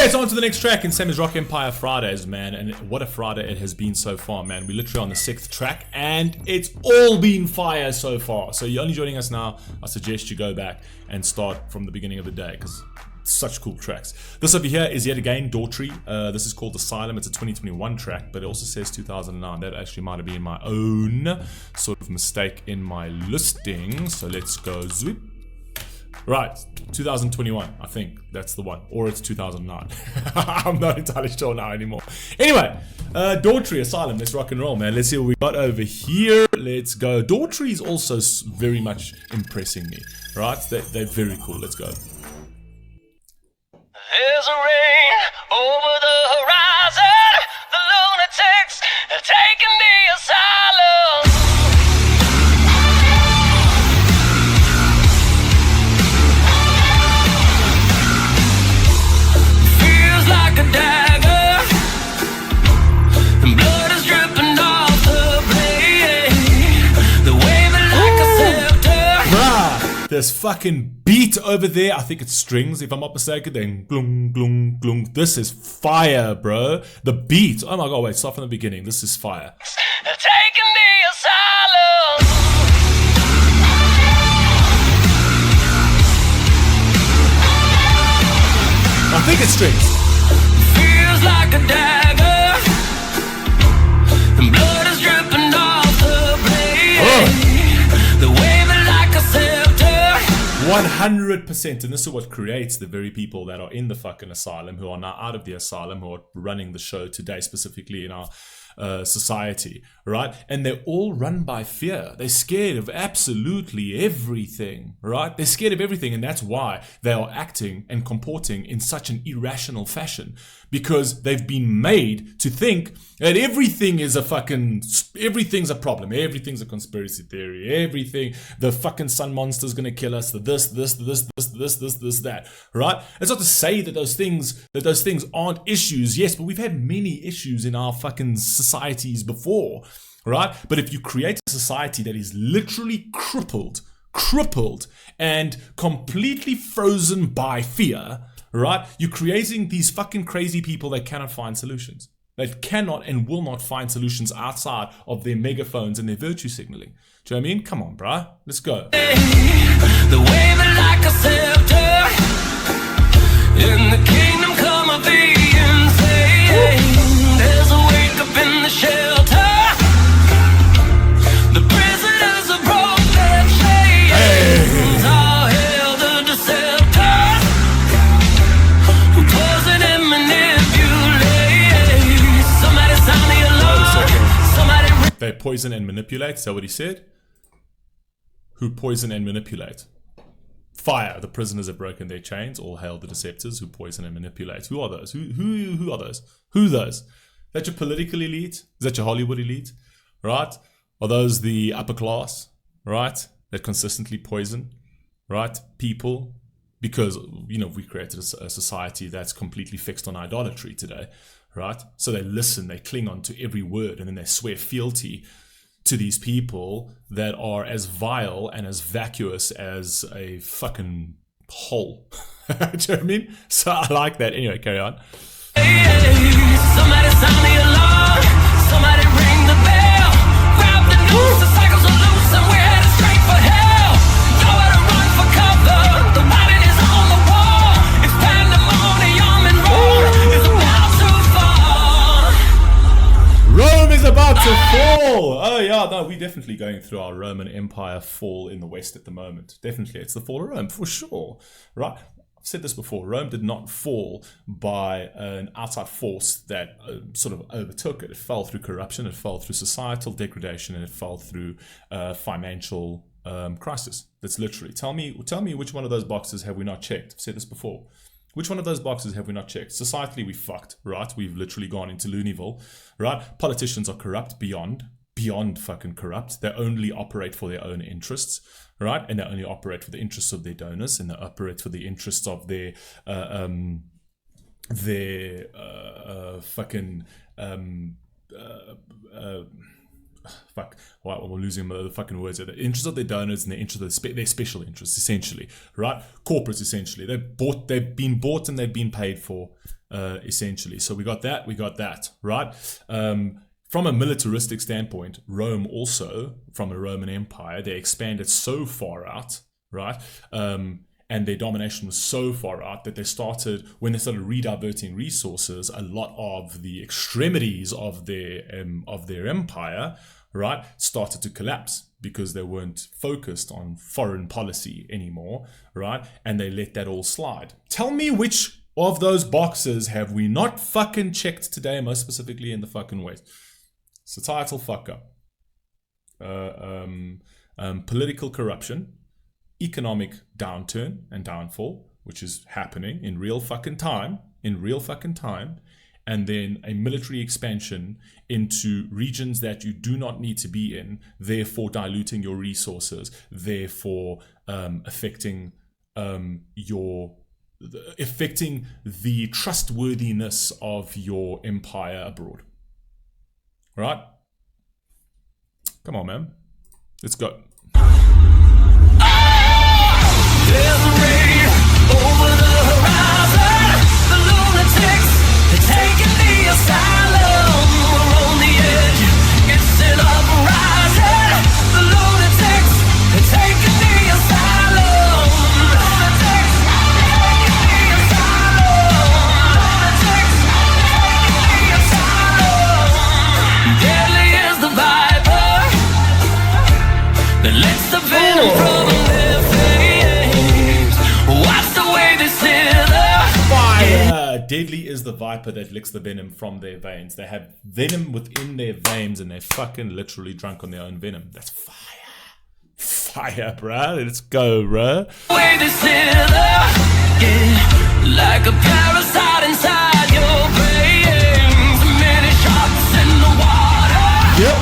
Okay, so on to the next track in Sammy's Rock Empire Fridays, man. And what a Friday it has been so far, man. We're literally on the 6th track, and it's all been fire so far. So you're only joining us now, I suggest you go back and start from the beginning of the day, because such cool tracks. This over here is yet again Daughtry. This is called Asylum. It's a 2021 track, but it also says 2009. That actually might have been my own sort of mistake in my listing. So let's go zoop. Right, 2021, I think that's the one, or it's 2009. I'm not entirely sure now anymore. Anyway, Daughtry, Asylum, let's rock and roll, man. Let's see what we got over here. Let's go. Daughtry is also very much impressing me, right? They're very cool. Let's go. There's a rain over the horizon. The lunatics have taken the asylum. Feels like a dagger, and blood is dripping off the blade. The wave it like a scepter. Bruh, there's fucking beat over there. I think it's strings, if I'm not mistaken. Then glung, glung, glung. This is fire, bro. The beat. Oh my god, wait, start from the beginning. This is fire. Taking the asylum. I think it's strings. Feels like a dagger, and blood is dripping off the blade. The wave it like a scepter. 100%, and this is what creates the very people that are in the fucking asylum, who are now out of the asylum, who are running the show today, specifically in our society, right? And they're all run by fear. They're scared of absolutely everything, right? They're scared of everything, and that's why they are acting and comporting in such an irrational fashion, because they've been made to think that everything's a problem, everything's a conspiracy theory, everything, the fucking sun monster's gonna kill us, this, that, right? It's not to say that those things aren't issues, yes, but we've had many issues in our fucking societies before, right? But if you create a society that is literally crippled and completely frozen by fear, right? You're creating these fucking crazy people that cannot find solutions. That cannot and will not find solutions outside of their megaphones and their virtue signaling. Do you know what I mean? Come on, bruh. Let's go. The wave it like a scepter. In the kingdom come of the insane. There's a wake up in the shelter. The prisoners are broke their chains. All hail the deceptor, who poison and manipulate. Somebody sound the alarm. Somebody They poison and manipulate. Is that what he said? Who poison and manipulate? Fire. The prisoners have broken their chains. All hail the deceptors who poison and manipulate. Who are those? Who are those? Who are those? Is that your political elite? Is that your Hollywood elite? Right? Are those the upper class? Right? That consistently poison, right, people? Because, you know, we created a society that's completely fixed on idolatry today, right? So they listen, they cling on to every word, and then they swear fealty to these people that are as vile and as vacuous as a fucking hole. Do you know what I mean? So I like that. Anyway, carry on. somebody sound the alarm. Somebody ring the bell. Grab the noose, the cycles are loose, and we're headed straight for hell. Nowhere to run for cover. The writing is on the wall. It's pandemonium, and Rome is about to fall. Rome is about to fall. Oh yeah, no, we're definitely going through our Roman Empire fall in the West at the moment. Definitely, it's the fall of Rome for sure, right? I've said this before. Rome did not fall by an outside force that sort of overtook it. It fell through corruption, it fell through societal degradation, and it fell through financial crisis. That's literally. Tell me which one of those boxes have we not checked? I've said this before. Which one of those boxes have we not checked? Societally, we fucked, right? We've literally gone into Looneyville, right? Politicians are corrupt beyond fucking corrupt. They only operate for their own interests, right? And they only operate for the interests of their donors, and they operate for the interests of their fucking fuck, why am I losing the fucking words here? The interests of their donors and the interests of their special interests, essentially, right? Corporates, essentially. They've been bought and they've been paid for, essentially. So we got that, right? From a militaristic standpoint, Rome also, from a Roman Empire, they expanded so far out, right? And their domination was so far out that when they started rediverting resources, a lot of the extremities of their empire, right, started to collapse because they weren't focused on foreign policy anymore, right? And they let that all slide. Tell me which of those boxes have we not fucking checked today, most specifically in the fucking West? Societal fuck up, political corruption, economic downturn and downfall, which is happening in real fucking time, and then a military expansion into regions that you do not need to be in, therefore diluting your resources, therefore affecting the trustworthiness of your empire abroad. Right? Come on, man. Let's go. There's a rain over the horizon. The lunatics, they're taking the asylum. We're on the edge, it's an uprising. The lunatics, they're taking the asylum. Lunatics, taking the asylum. Lunatics, taking the asylum. Deadly is the viper that lets the venom from their face. Deadly is the viper that licks the venom from their veins. They have venom within their veins and they're fucking literally drunk on their own venom. That's fire. Fire, bruh. Let's go, bruh. Like a parasite inside your brains. Many sharks in the water. Yep.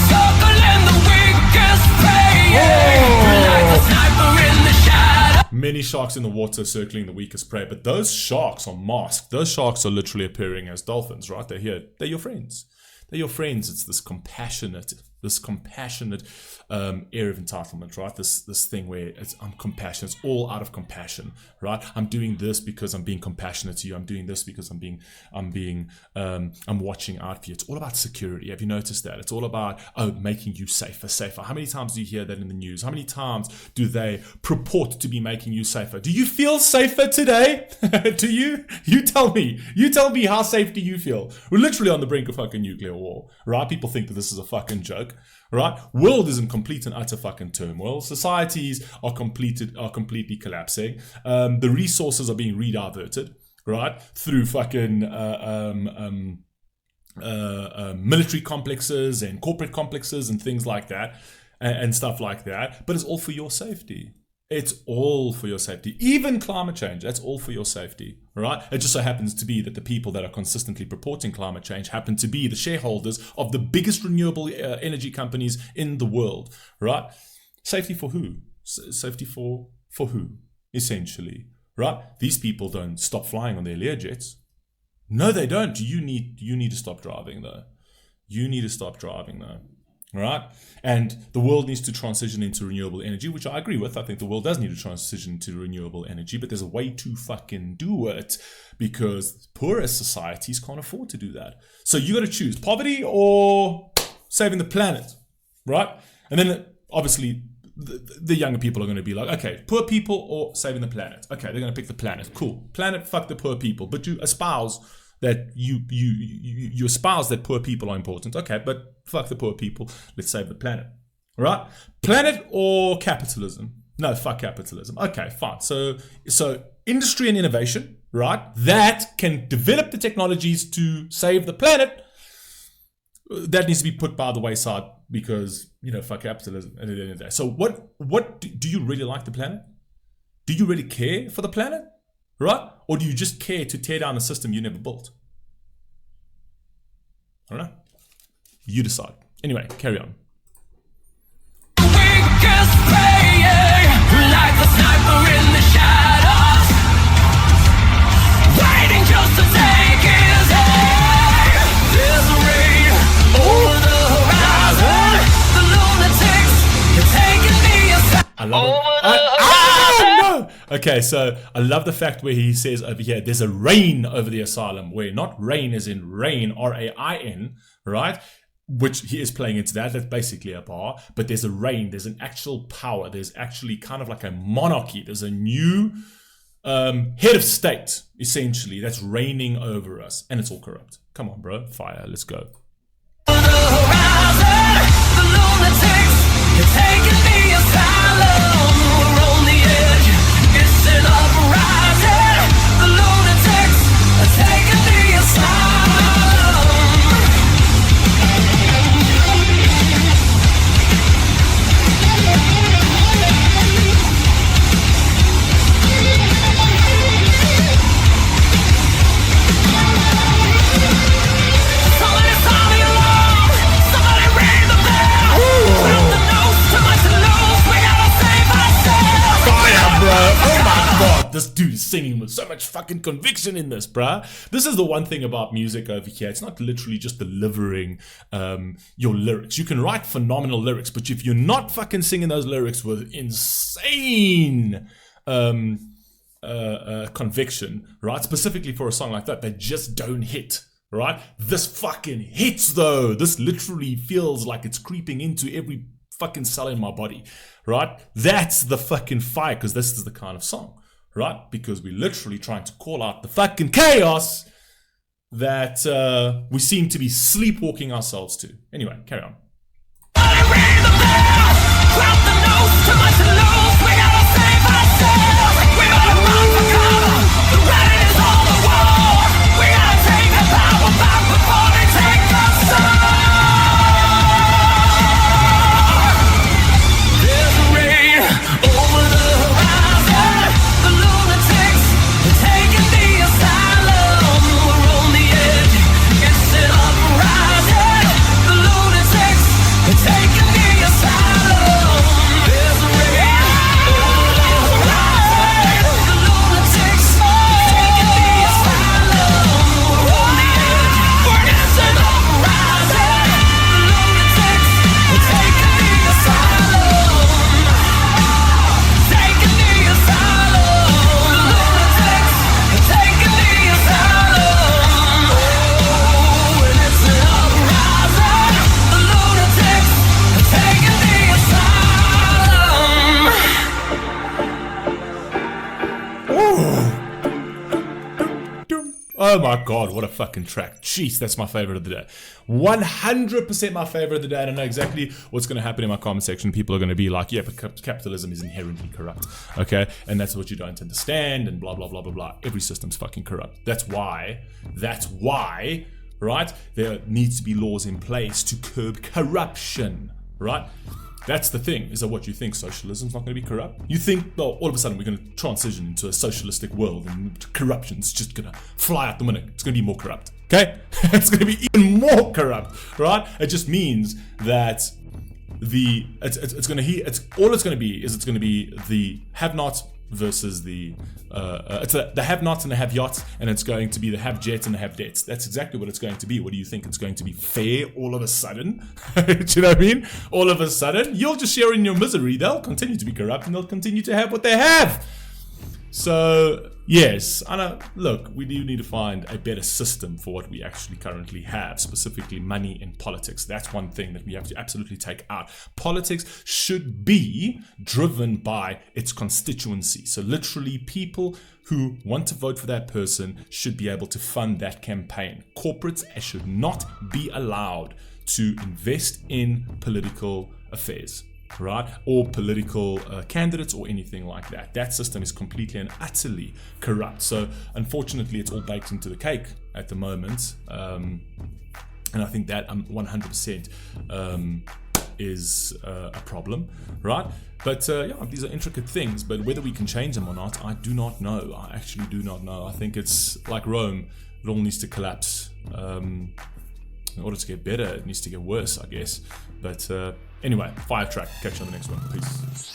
Circling the weakest prey. Like a sniper in the shadow. Many sharks in the water circling the weakest prey, but those sharks are masked. Those sharks are literally appearing as dolphins, right? They're here. They're your friends. They're your friends. It's this compassionate air of entitlement, right? This thing where I'm compassionate. It's all out of compassion, right? I'm doing this because I'm being compassionate to you. I'm doing this because I'm watching out for you. It's all about security. Have you noticed that? It's all about making you safer. How many times do you hear that in the news? How many times do they purport to be making you safer? Do you feel safer today? Do you? You tell me. You tell me, how safe do you feel? We're literally on the brink of fucking nuclear war, right? People think that this is a fucking joke. Right? World is in complete and utter fucking turmoil. Societies are completely collapsing. The resources are being rediverted, right? Through fucking military complexes and corporate complexes and things like that and stuff like that. But it's all for your safety. It's all for your safety. Even climate change, that's all for your safety, right? It just so happens to be that the people that are consistently purporting climate change happen to be the shareholders of the biggest renewable energy companies in the world, right? Safety for who? Safety for who, essentially, right? These people don't stop flying on their Learjets. No, they don't. You need to stop driving, though. You need to stop driving, though. Right? And the world needs to transition into renewable energy, which I agree with. I think the world does need to transition to renewable energy, but there's a way to fucking do it because poorest societies can't afford to do that. So you got to choose poverty or saving the planet, right? And then obviously the younger people are going to be like, okay, poor people or saving the planet. Okay, they're going to pick the planet. Cool. Planet, fuck the poor people. But you espouse that you espouse that poor people are important. Okay, but fuck the poor people. Let's save the planet. Right? Planet or capitalism? No, fuck capitalism. Okay, fine. So industry and innovation, right? That can develop the technologies to save the planet. That needs to be put by the wayside because, fuck capitalism at the end of the day. So what do you really like the planet? Do you really care for the planet? Right? Or do you just care to tear down a system you never built? I don't know. You decide. Anyway, carry on. Like a sniper in the shadows, waiting just to take his aim. There's a rain over the horizon. The lunatics, they're taking me aside. I love it. Okay, so I love the fact where he says over here, there's a rain over the asylum, where not rain as in rain, R-A-I-N, right? Which he is playing into that. That's basically a bar. But there's a reign. There's an actual power. There's actually kind of like a monarchy. There's a new head of state, essentially, that's reigning over us. And it's all corrupt. Come on, bro. Fire. Let's go. The horizon, the lunatics, you're taking the asylum. We're on the edge, it's an uprising. The lunatics are taking the asylum. This dude is singing with so much fucking conviction in this, bruh. This is the one thing about music over here. It's not literally just delivering your lyrics. You can write phenomenal lyrics, but if you're not fucking singing those lyrics with insane conviction, right? Specifically for a song like that, they just don't hit, right? This fucking hits though. This literally feels like it's creeping into every fucking cell in my body, right? That's the fucking fire, because this is the kind of song. Right? Because we're literally trying to call out the fucking chaos that we seem to be sleepwalking ourselves to. Anyway, carry on. Oh my god, what a fucking track. Jeez, that's my favorite of the day. 100% my favorite of the day. And I know exactly what's going to happen in my comment section. People are going to be like, yeah, but capitalism is inherently corrupt. Okay? And that's what you don't understand and blah, blah, blah, blah, blah. Every system's fucking corrupt. That's why, right? There needs to be laws in place to curb corruption, right? That's the thing, is that what you think socialism's not going to be corrupt? You think, well, all of a sudden we're going to transition into a socialistic world and corruption's just going to fly out the window. It's going to be more corrupt, okay? It's going to be even more corrupt, right? It just means that it's going to be the have-nots versus the have-nots and the have-yachts, and it's going to be the have-jets and the have-debts. That's exactly what it's going to be. What do you think? It's going to be fair all of a sudden? Do you know what I mean? All of a sudden, you'll just share in your misery. They'll continue to be corrupt and they'll continue to have what they have. So, yes, I know, look, we do need to find a better system for what we actually currently have, specifically money in politics. That's one thing that we have to absolutely take out. Politics should be driven by its constituency. So literally people who want to vote for that person should be able to fund that campaign. Corporates should not be allowed to invest in political affairs, right? Or political candidates or anything like that. That system is completely and utterly corrupt. So unfortunately, it's all baked into the cake at the moment. And I think that 100% is a problem, right? But yeah, these are intricate things, but whether we can change them or not, I do not know. I actually do not know. I think it's like Rome. It all needs to collapse. In order to get better, it needs to get worse, I guess. But anyway, fire track. Catch you on the next one. Peace.